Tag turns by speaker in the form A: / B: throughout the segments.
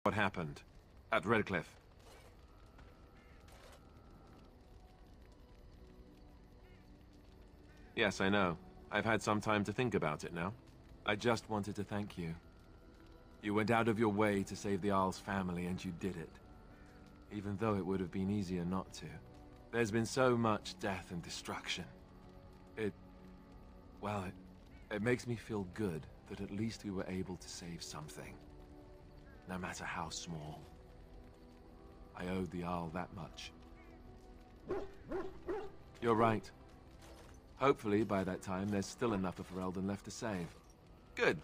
A: what happened at Redcliffe. Yes, I know. I've had some time to think about it now. I just wanted to thank you. You went out of your way to save the Arl's family, and you did it. Even though it would have been easier not to. There's been so much death and destruction. Well, it makes me feel good that at least we were able to save something. No matter how small. I owed the Arl that much. You're right. Hopefully, by that time, there's still enough of Ferelden left to save. Good.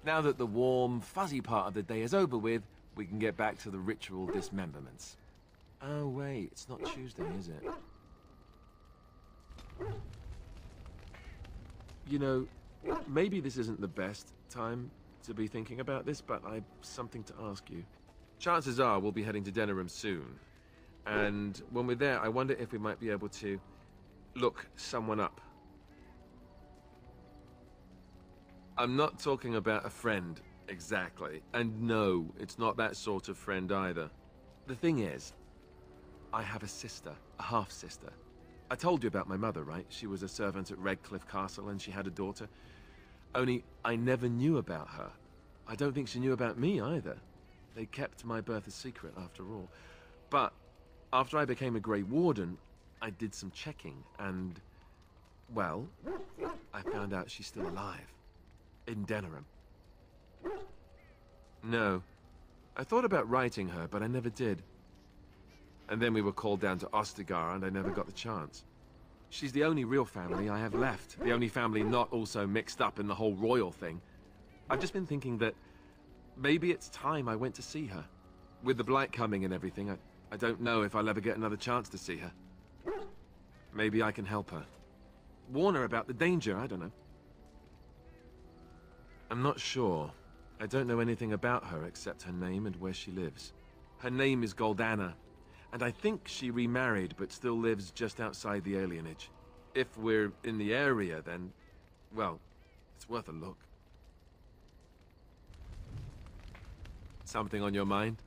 A: Now that the warm, fuzzy part of the day is over with, we can get back to the ritual dismemberments. Oh, wait, it's not Tuesday, is it? You know, maybe this isn't the best time to be thinking about this, but I've something to ask you. Chances are we'll be heading to Denerim soon. And when we're there, I wonder if we might be able to look someone up. I'm not talking about a friend, exactly. And no, it's not that sort of friend either. The thing is, I have a sister, a half-sister. I told you about my mother, right? She was a servant at Redcliffe Castle and she had a daughter. Only, I never knew about her. I don't think she knew about me either. They kept my birth a secret after all. But, after I became a Grey Warden, I did some checking and, well, I found out she's still alive. In Denerim. No. I thought about writing her, but I never did. And then we were called down to Ostagar, and I never got the chance. She's the only real family I have left. The only family not also mixed up in the whole royal thing. I've just been thinking that maybe it's time I went to see her. With the Blight coming and everything, I don't know if I'll ever get another chance to see her. Maybe I can help her. Warn her about the danger, I don't know. I'm not sure. I don't know anything about her except her name and where she lives. Her name is Goldana, and I think she remarried but still lives just outside the alienage. If we're in the area, then, well, it's worth a look. Something on your mind?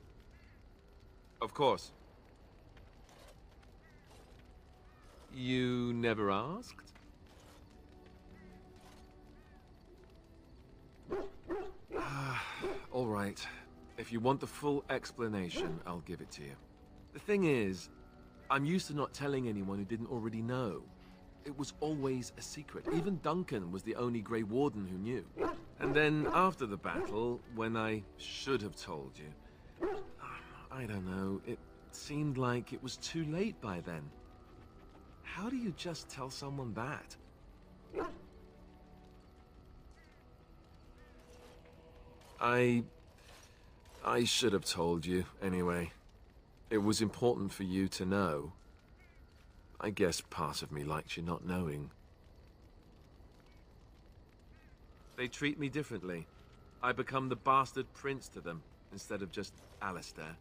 A: Of course. You never asked? All right. If you want the full explanation, I'll give it to you. The thing is, I'm used to not telling anyone who didn't already know. It was always a secret. Even Duncan was the only Grey Warden who knew. And then, after the battle, when I should have told you, I don't know, it seemed like it was too late by then. How do you just tell someone that? I should have told you, anyway. It was important for you to know. I guess part of me likes you not knowing. They treat me differently. I become the bastard prince to them, instead of just Alistair.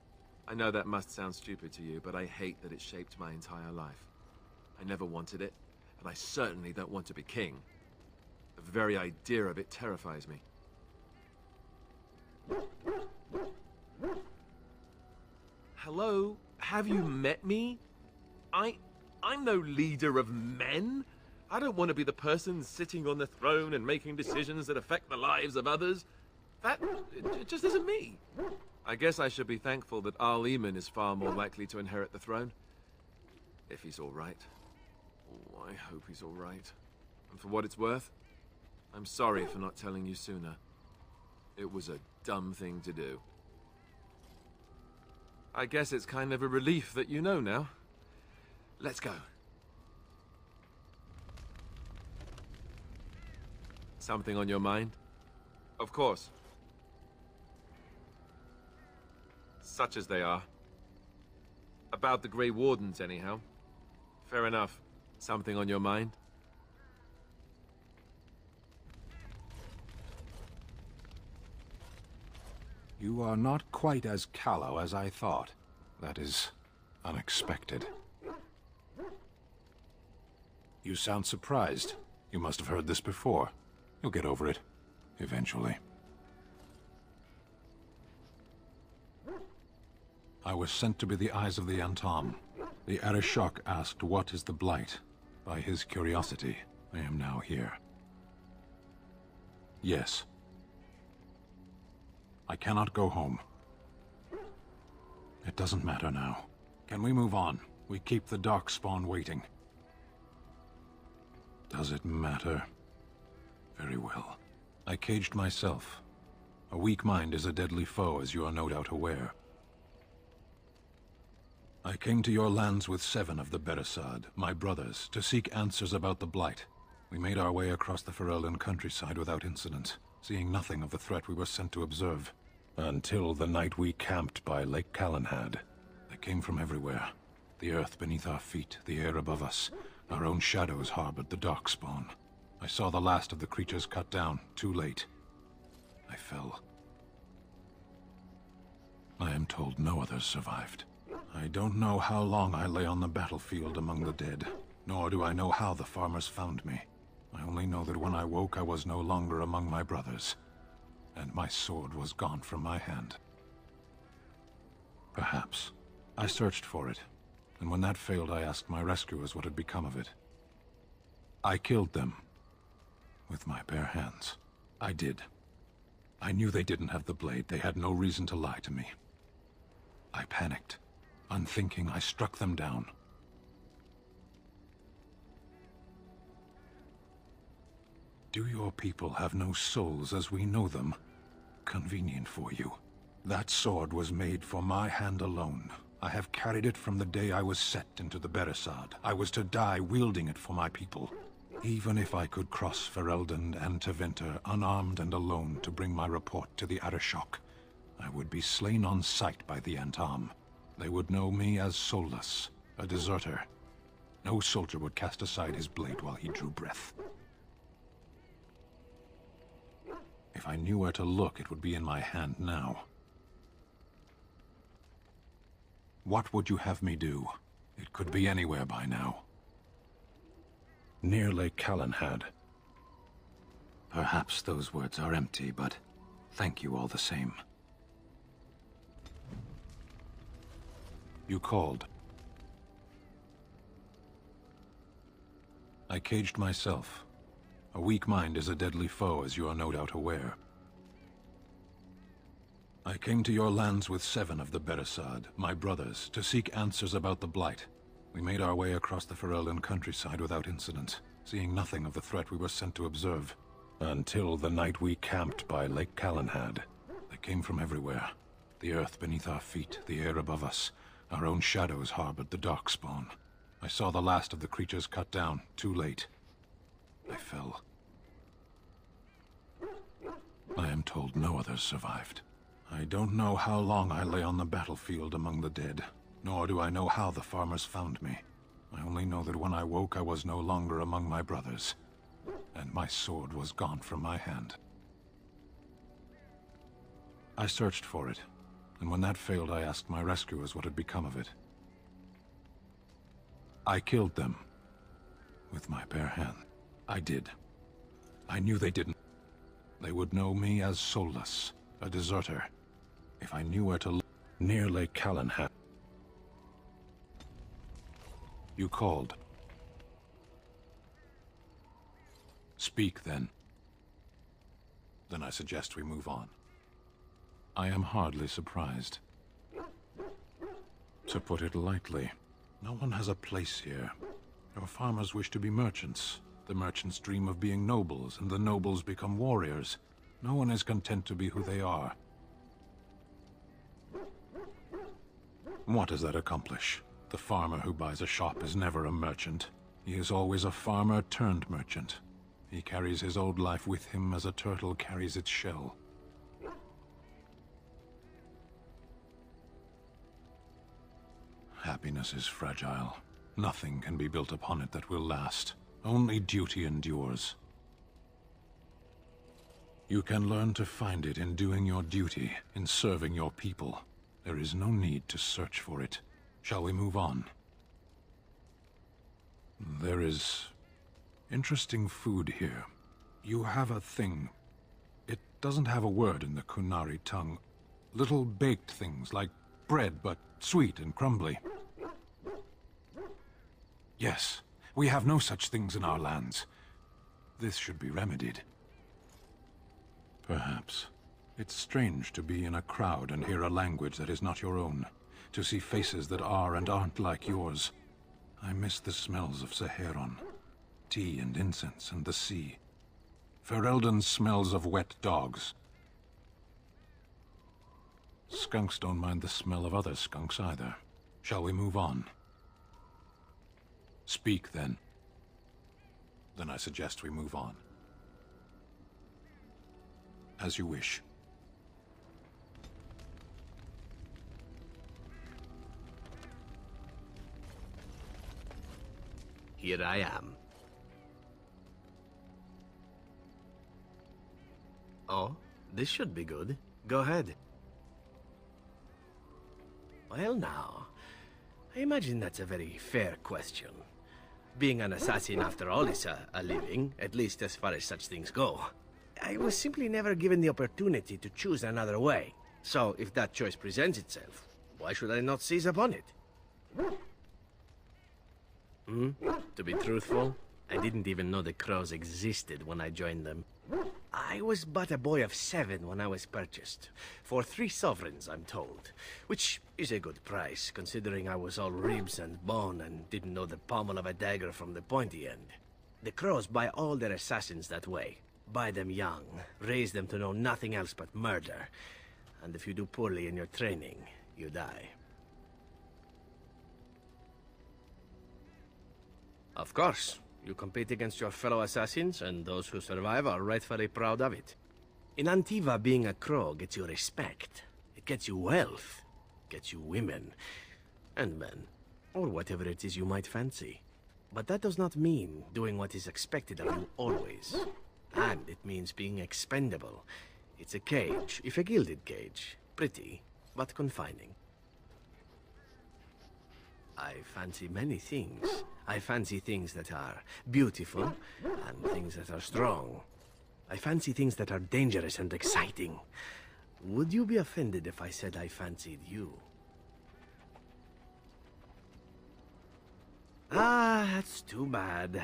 A: I know that must sound stupid to you, but I hate that it shaped my entire life. I never wanted it, and I certainly don't want to be king. The very idea of it terrifies me. Hello? Have you met me? I'm no leader of men. I don't want to be the person sitting on the throne and making decisions that affect the lives of others. It just isn't me. I guess I should be thankful that Arl Eamon is far more likely to inherit the throne. If he's all right. Oh, I hope he's all right. And for what it's worth, I'm sorry for not telling you sooner. It was a dumb thing to do. I guess it's kind of a relief that you know now. Let's go. Something on your mind? Of course. Such as they are. About the Grey Wardens, anyhow. Fair enough. Something on your mind?
B: You are not quite as callow as I thought. That is unexpected. You sound surprised. You must have heard this before. You'll get over it. Eventually. I was sent to be the eyes of the Antam. The Arishok asked, "What is the Blight?" By his curiosity, I am now here. Yes. I cannot go home. It doesn't matter now. Can we move on? We keep the Darkspawn waiting. Does it matter? Very well. I caged myself. A weak mind is a deadly foe, as you are no doubt aware. I came to your lands with 7 of the Beresad, my brothers, to seek answers about the Blight. We made our way across the Ferelden countryside without incident, seeing nothing of the threat we were sent to observe. Until the night we camped by Lake Calenhad. They came from everywhere. The earth beneath our feet, the air above us. Our own shadows harbored the Darkspawn. I saw the last of the creatures cut down, too late. I fell. I am told no others survived. I don't know how long I lay on the battlefield among the dead, nor do I know how the farmers found me. I only know that when I woke I was no longer among my brothers, and my sword was gone from my hand. Perhaps. I searched for it, and when that failed I asked my rescuers what had become of it. I killed them. With my bare hands. I did. I knew they didn't have the blade. They had no reason to lie to me. I panicked. Unthinking, I struck them down. Do your people have no souls as we know them? Convenient for you. That sword was made for my hand alone. I have carried it from the day I was set into the Beresad. I was to die wielding it for my people. Even if I could cross Ferelden and Tevinter unarmed and alone to bring my report to the Arishok, I would be slain on sight by the Antam. They would know me as soulless, a deserter. No soldier would cast aside his blade while he drew breath. If I knew where to look, it would be in my hand now. What would you have me do? It could be anywhere by now. Near Lake Calenhad. Perhaps those words are empty, but thank you all the same. You called. I caged myself. A weak mind is a deadly foe, as you are no doubt aware. I came to your lands with 7 of the Beresad, my brothers, to seek answers about the Blight. We made our way across the Ferelden countryside without incident, seeing nothing of the threat we were sent to observe. Until the night we camped by Lake Calenhad. They came from everywhere. The earth beneath our feet, the air above us. Our own shadows harbored the Darkspawn. I saw the last of the creatures cut down, too late. I fell. I am told no others survived. I don't know how long I lay on the battlefield among the dead, nor do I know how the farmers found me. I only know that when I woke I was no longer among my brothers, and my sword was gone from my hand. I searched for it, and when that failed I asked my rescuers what had become of it. I killed them. With my bare hand. I did. I knew they didn't. They would know me as soulless, a deserter. If I knew where to look. Near Lake Calenhad. You called. Speak, then. Then I suggest we move on. I am hardly surprised. To put it lightly, no one has a place here. Your farmers wish to be merchants. The merchants dream of being nobles, and the nobles become warriors. No one is content to be who they are. What does that accomplish? The farmer who buys a shop is never a merchant. He is always a farmer turned merchant. He carries his old life with him as a turtle carries its shell. Happiness is fragile. Nothing can be built upon it that will last. Only duty endures. You can learn to find it in doing your duty, in serving your people. There is no need to search for it. Shall we move on? There is interesting food here. You have a thing. It doesn't have a word in the Qunari tongue. Little baked things like bread, but sweet and crumbly. Yes, we have no such things in our lands. This should be remedied. Perhaps. It's strange to be in a crowd and hear a language that is not your own. To see faces that are and aren't like yours. I miss the smells of Saheron. Tea and incense and the sea. Ferelden smells of wet dogs. Skunks don't mind the smell of other skunks either. Shall we move on? Speak, then. Then I suggest we move on. As you wish.
C: Here I am. Oh, this should be good. Go ahead. Well now, I imagine that's a very fair question. Being an assassin, after all, is a living, at least as far as such things go. I was simply never given the opportunity to choose another way. So, if that choice presents itself, why should I not seize upon it? To be truthful, I didn't even know the crows existed when I joined them. I was but a boy of 7 when I was purchased. For 3 sovereigns, I'm told. Which is a good price, considering I was all ribs and bone and didn't know the pommel of a dagger from the pointy end. The crows buy all their assassins that way. Buy them young, raise them to know nothing else but murder. And if you do poorly in your training, you die. Of course. You compete against your fellow assassins, and those who survive are rightfully proud of it. In Antiva, being a crow gets you respect. It gets you wealth. Gets you women. And men. Or whatever it is you might fancy. But that does not mean doing what is expected of you always. And it means being expendable. It's a cage, if a gilded cage. Pretty, but confining. I fancy many things. I fancy things that are beautiful, and things that are strong. I fancy things that are dangerous and exciting. Would you be offended if I said I fancied you? Ah, that's too bad.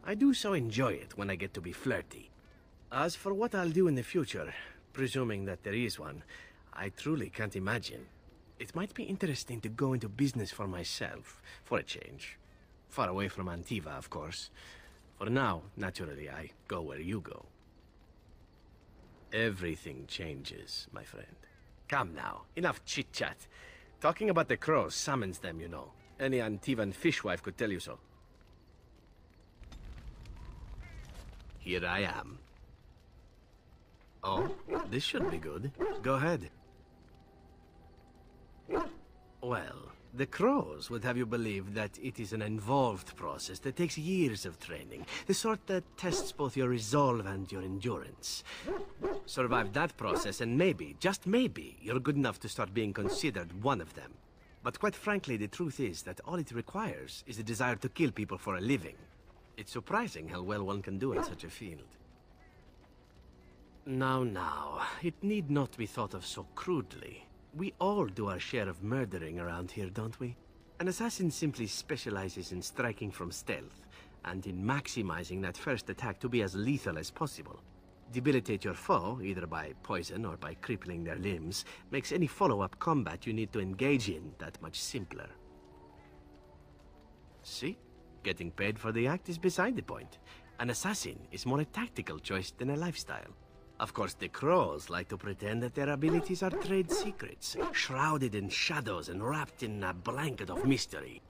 C: I do so enjoy it when I get to be flirty. As for what I'll do in the future, presuming that there is one, I truly can't imagine. It might be interesting to go into business for myself, for a change. Far away from Antiva, of course. For now, naturally, I go where you go. Everything changes, my friend. Come now, enough chit-chat. Talking about the crows summons them, you know. Any Antivan fishwife could tell you so. Here I am. Oh, this should be good. Go ahead. Well, the crows would have you believe that it is an involved process that takes years of training. The sort that tests both your resolve and your endurance. Survive that process and maybe, just maybe, you're good enough to start being considered one of them. But quite frankly, the truth is that all it requires is a desire to kill people for a living. It's surprising how well one can do in such a field. Now, it need not be thought of so crudely. We all do our share of murdering around here, don't we? An assassin simply specializes in striking from stealth, and in maximizing that first attack to be as lethal as possible. Debilitate your foe, either by poison or by crippling their limbs, makes any follow-up combat you need to engage in that much simpler. See? Getting paid for the act is beside the point. An assassin is more a tactical choice than a lifestyle. Of course, the crows like to pretend that their abilities are trade secrets, shrouded in shadows and wrapped in a blanket of mystery.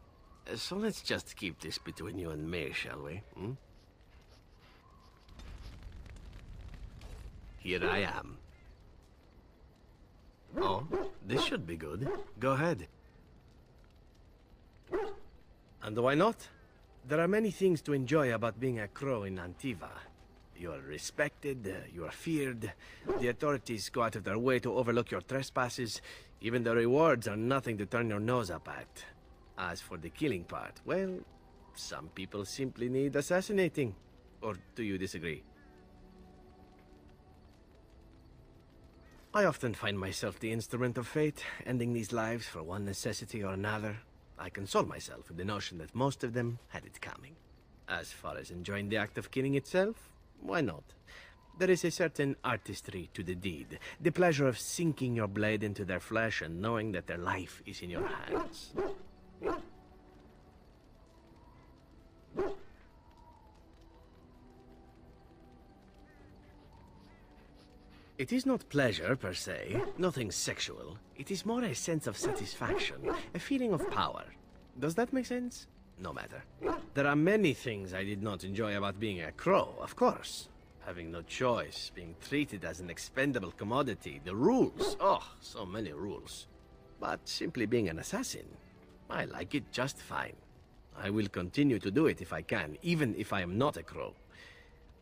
C: So let's just keep this between you and me, shall we? Here I am. Oh, this should be good. Go ahead. And why not? There are many things to enjoy about being a crow in Antiva. You are respected, you are feared, the authorities go out of their way to overlook your trespasses, even the rewards are nothing to turn your nose up at. As for the killing part, well, some people simply need assassinating. Or do you disagree? I often find myself the instrument of fate, ending these lives for one necessity or another. I console myself with the notion that most of them had it coming. As far as enjoying the act of killing itself, why not? There is a certain artistry to the deed, the pleasure of sinking your blade into their flesh and knowing that their life is in your hands. It is not pleasure, per se, nothing sexual. It is more a sense of satisfaction, a feeling of power. Does that make sense? No matter. There are many things I did not enjoy about being a crow, of course. Having no choice, being treated as an expendable commodity, the rules, oh, so many rules. But simply being an assassin, I like it just fine. I will continue to do it if I can, even if I am not a crow.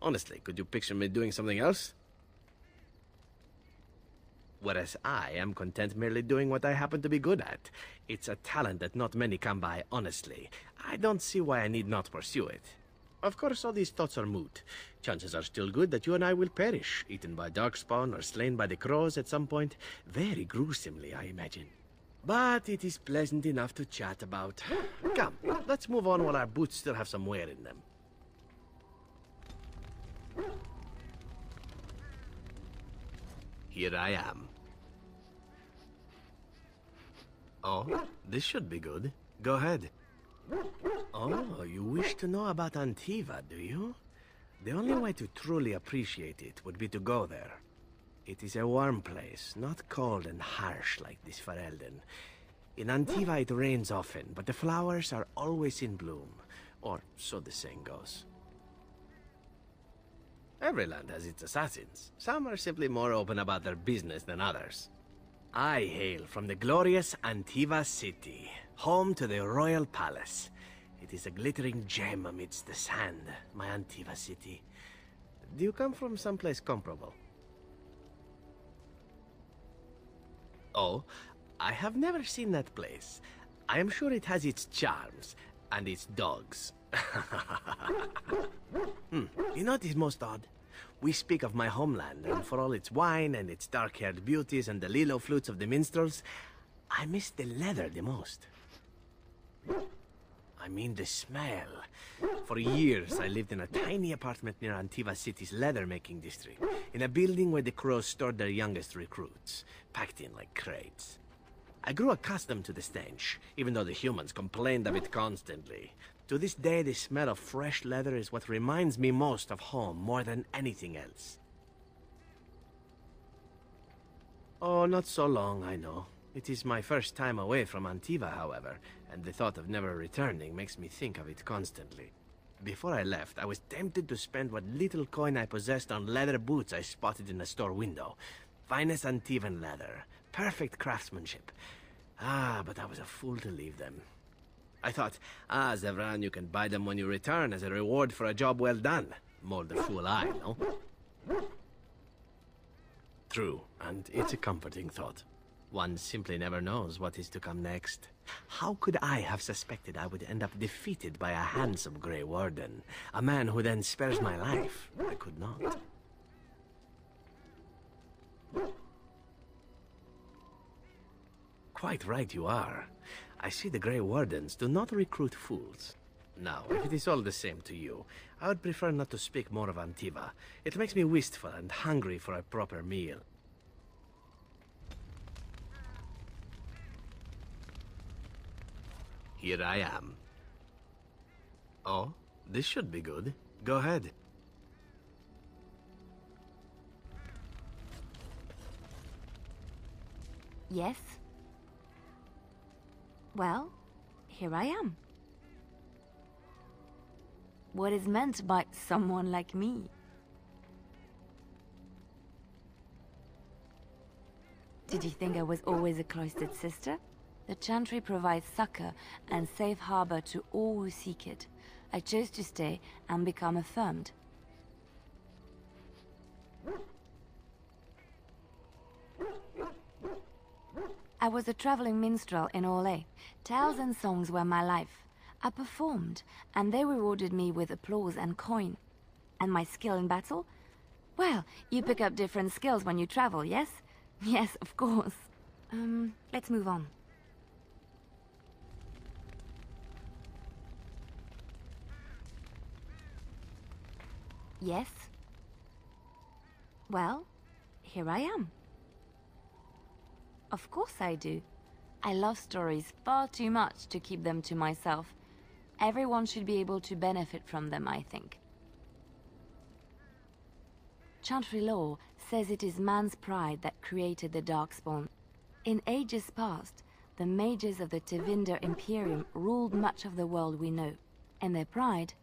C: Honestly, could you picture me doing something else? Whereas I am content merely doing what I happen to be good at. It's a talent that not many come by honestly. I don't see why I need not pursue it. Of course, all these thoughts are moot. Chances are still good that you and I will perish, eaten by darkspawn or slain by the crows at some point. Very gruesomely, I imagine. But it is pleasant enough to chat about. Come, let's move on while our boots still have some wear in them. Here I am. Oh, this should be good. Go ahead. Oh, you wish to know about Antiva, do you? The only way to truly appreciate it would be to go there. It is a warm place, not cold and harsh like this Ferelden. In Antiva it rains often, but the flowers are always in bloom. Or so the saying goes. Every land has its assassins. Some are simply more open about their business than others. I hail from the glorious Antiva city, home to the royal palace. It is a glittering gem amidst the sand, my Antiva city. Do you come from someplace comparable? Oh, I have never seen that place. I am sure it has its charms, and its dogs. You know what is most odd? We speak of my homeland, and for all its wine and its dark-haired beauties and the lilo flutes of the minstrels, I miss the leather the most. I mean the smell. For years, I lived in a tiny apartment near Antiva City's leather-making district, in a building where the crows stored their youngest recruits, packed in like crates. I grew accustomed to the stench, even though the humans complained of it constantly. To this day, the smell of fresh leather is what reminds me most of home, more than anything else. Oh, not so long, I know. It is my first time away from Antiva, however, and the thought of never returning makes me think of it constantly. Before I left, I was tempted to spend what little coin I possessed on leather boots I spotted in a store window. Finest Antivan leather, perfect craftsmanship. Ah, but I was a fool to leave them. I thought, Zevran, you can buy them when you return as a reward for a job well done. More the fool I, no? True, and it's a comforting thought. One simply never knows what is to come next. How could I have suspected I would end up defeated by a handsome Grey Warden? A man who then spares my life? I could not. Quite right you are. I see the Grey Wardens do not recruit fools. Now, if it is all the same to you, I would prefer not to speak more of Antiva. It makes me wistful and hungry for a proper meal. Here I am. Oh, this should be good. Go ahead.
D: Yes? Well, here I am. What is meant by someone like me? Did you think I was always a cloistered sister? The Chantry provides succor and safe harbor to all who seek it. I chose to stay and become affirmed. I was a traveling minstrel in Orlais. Tales and songs were my life. I performed, and they rewarded me with applause and coin. And my skill in battle? Well, you pick up different skills when you travel, yes? Yes, of course. Let's move on. Yes? Well, here I am. Of course I do. I love stories far too much to keep them to myself. Everyone should be able to benefit from them, I think. Chantry lore says it is man's pride that created the Darkspawn. In ages past, the mages of the Tevinter Imperium ruled much of the world we know. In their pride,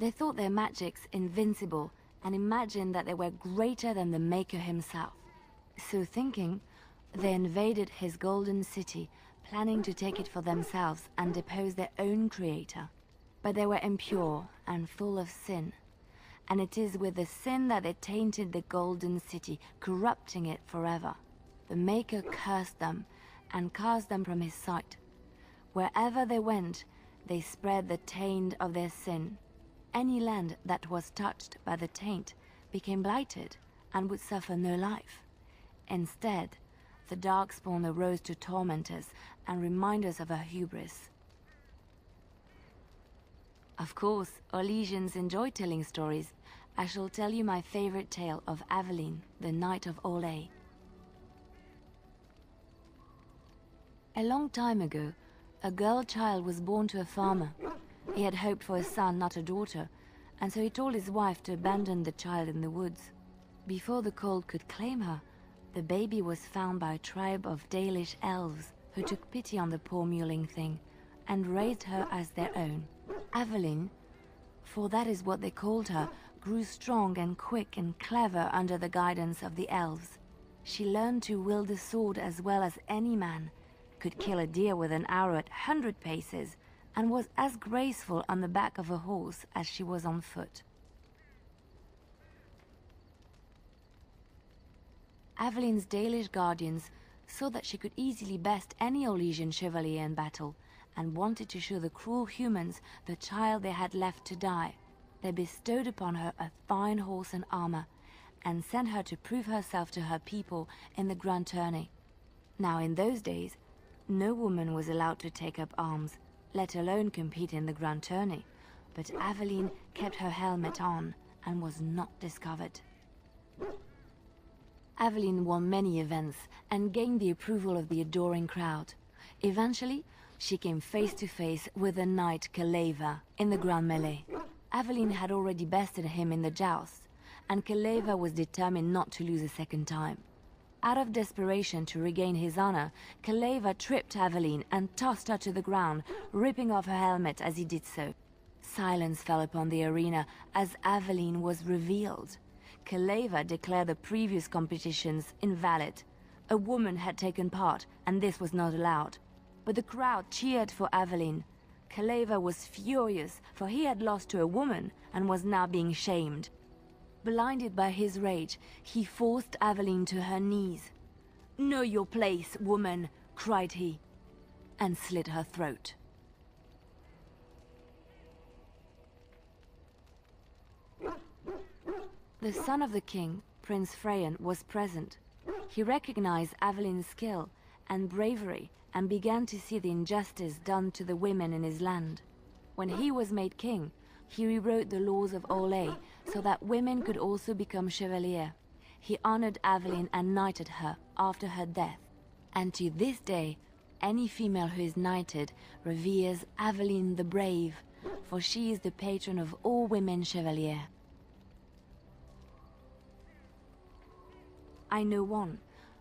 D: they thought their magics invincible and imagined that they were greater than the Maker himself. So thinking, they invaded his golden city, planning to take it for themselves and depose their own creator. But they were impure and full of sin. And it is with the sin that they tainted the golden city, corrupting it forever. The Maker cursed them and cast them from his sight. Wherever they went, they spread the taint of their sin. Any land that was touched by the taint became blighted and would suffer no life. Instead, the Darkspawn arose to torment us and remind us of our hubris. Of course, Orlesians enjoy telling stories. I shall tell you my favorite tale of Aveline, the Knight of Orlais. A long time ago, a girl child was born to a farmer. He had hoped for a son, not a daughter, and so he told his wife to abandon the child in the woods. Before the cold could claim her, the baby was found by a tribe of Dalish elves who took pity on the poor mewling thing and raised her as their own. Aveline, for that is what they called her, grew strong and quick and clever under the guidance of the elves. She learned to wield the sword as well as any man, could kill a deer with an arrow at 100 paces, and was as graceful on the back of a horse as she was on foot. Aveline's Dalish guardians saw that she could easily best any Orlesian chevalier in battle, and wanted to show the cruel humans the child they had left to die. They bestowed upon her a fine horse and armor, and sent her to prove herself to her people in the grand tourney. Now in those days, no woman was allowed to take up arms, let alone compete in the grand tourney, but Aveline kept her helmet on and was not discovered. Aveline won many events and gained the approval of the adoring crowd. Eventually, she came face to face with the knight Keleva in the grand melee. Aveline had already bested him in the joust, and Keleva was determined not to lose a second time. Out of desperation to regain his honor, Keleva tripped Aveline and tossed her to the ground, ripping off her helmet as he did so. Silence fell upon the arena as Aveline was revealed. Keleva declared the previous competitions invalid. A woman had taken part, and this was not allowed. But the crowd cheered for Aveline. Keleva was furious, for he had lost to a woman and was now being shamed. Blinded by his rage, he forced Aveline to her knees. "Know your place, woman," cried he, and slit her throat. The son of the king, Prince Freyan, was present. He recognized Aveline's skill and bravery and began to see the injustice done to the women in his land. When he was made king, he rewrote the laws of Orlais so that women could also become chevalier. He honored Aveline and knighted her after her death. And to this day, any female who is knighted reveres Aveline the Brave, for she is the patron of all women chevalier. I know one,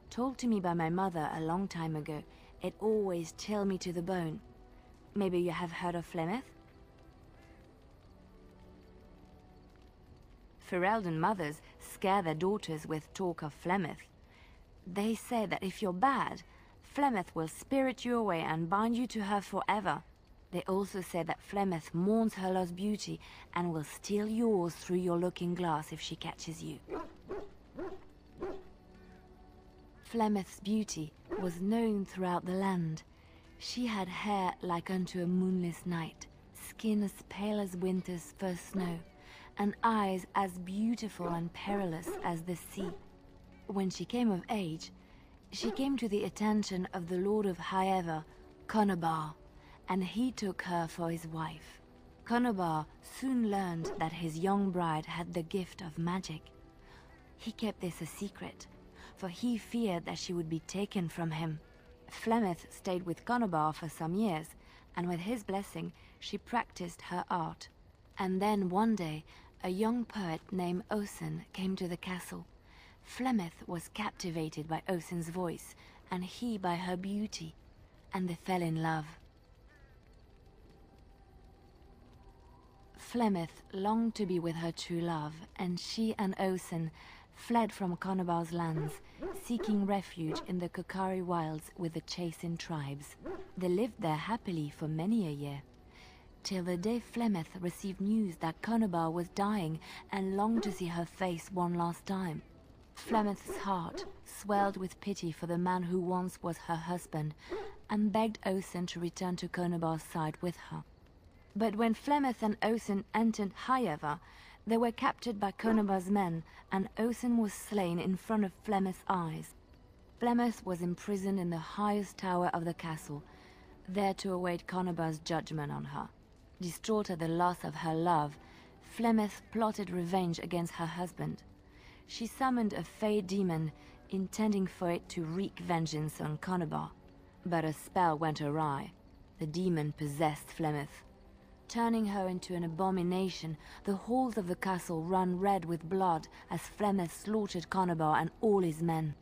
D: told to me by my mother a long time ago. It always chilled me to the bone. Maybe you have heard of Flemeth? Ferelden mothers scare their daughters with talk of Flemeth. They say that if you're bad, Flemeth will spirit you away and bind you to her forever. They also say that Flemeth mourns her lost beauty and will steal yours through your looking glass if she catches you. Flemeth's beauty was known throughout the land. She had hair like unto a moonless night, skin as pale as winter's first snow, and eyes as beautiful and perilous as the sea. When she came of age, She came to the attention of the Lord of Highever, Conobar, and he took her for his wife. Conobar soon learned that his young bride had the gift of magic. He kept this a secret, for he feared that she would be taken from him. Flemeth stayed with Conobar for some years, and with his blessing, she practiced her art. And then one day, a young poet named Osen came to the castle. Flemeth was captivated by Osen's voice, and he by her beauty, and they fell in love. Flemeth longed to be with her true love, and she and Osen fled from Conobar's lands, seeking refuge in the Kokari wilds with the Chasing tribes. They lived there happily for many a year, till the day Flemeth received news that Conobar was dying and longed to see her face one last time. Flemeth's heart swelled with pity for the man who once was her husband, and begged Osen to return to Conobar's side with her. But when Flemeth and Osen entered Highever, they were captured by Conobar's men, and Osen was slain in front of Flemeth's eyes. Flemeth was imprisoned in the highest tower of the castle, there to await Conobar's judgment on her. Distraught at the loss of her love, Flemeth plotted revenge against her husband. She summoned a fey demon, intending for it to wreak vengeance on Conobar. But a spell went awry. The demon possessed Flemeth. Turning her into an abomination, the halls of the castle ran red with blood as Flemeth slaughtered Conobar and all his men.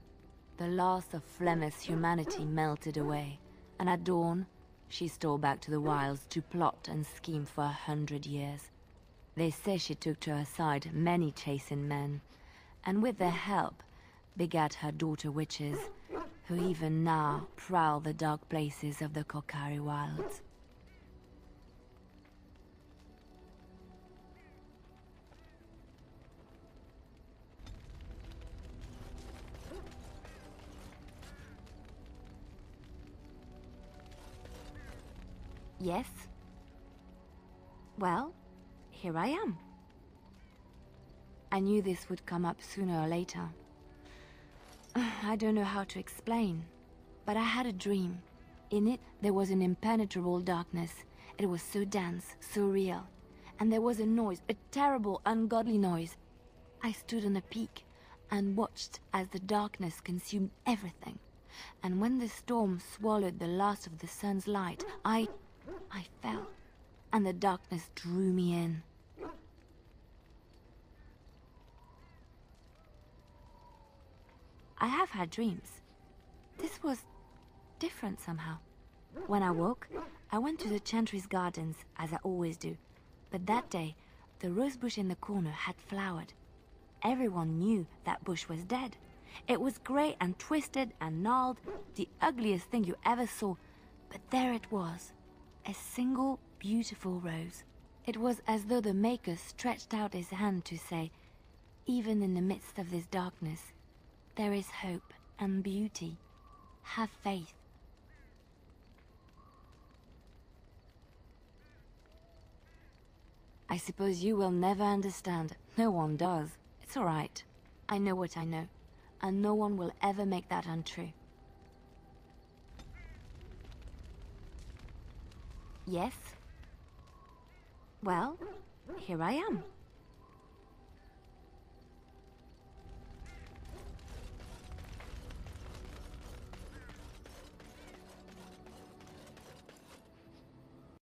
D: The last of Flemeth's humanity melted away, and at dawn, she stole back to the wilds to plot and scheme for 100 years. They say she took to her side many Chasing men, and with their help, begat her daughter witches, who even now prowl the dark places of the Kokari wilds. Yes? Well, here I am. I knew this would come up sooner or later. I don't know how to explain, but I had a dream. In it, there was an impenetrable darkness. It was so dense, so real. And there was a noise, a terrible, ungodly noise. I stood on a peak and watched as the darkness consumed everything. And when the storm swallowed the last of the sun's light, I fell, and the darkness drew me in. I have had dreams. This was different somehow. When I woke, I went to the Chantry's gardens, as I always do. But that day, the rosebush in the corner had flowered. Everyone knew that bush was dead. It was grey and twisted and gnarled, the ugliest thing you ever saw. But there it was, a single beautiful rose. It was as though the Maker stretched out his hand to say, even in the midst of this darkness, there is hope and beauty. Have faith. I suppose you will never understand. No one does. It's all right. I know what I know, and no one will ever make that untrue. Yes? Well, here I am.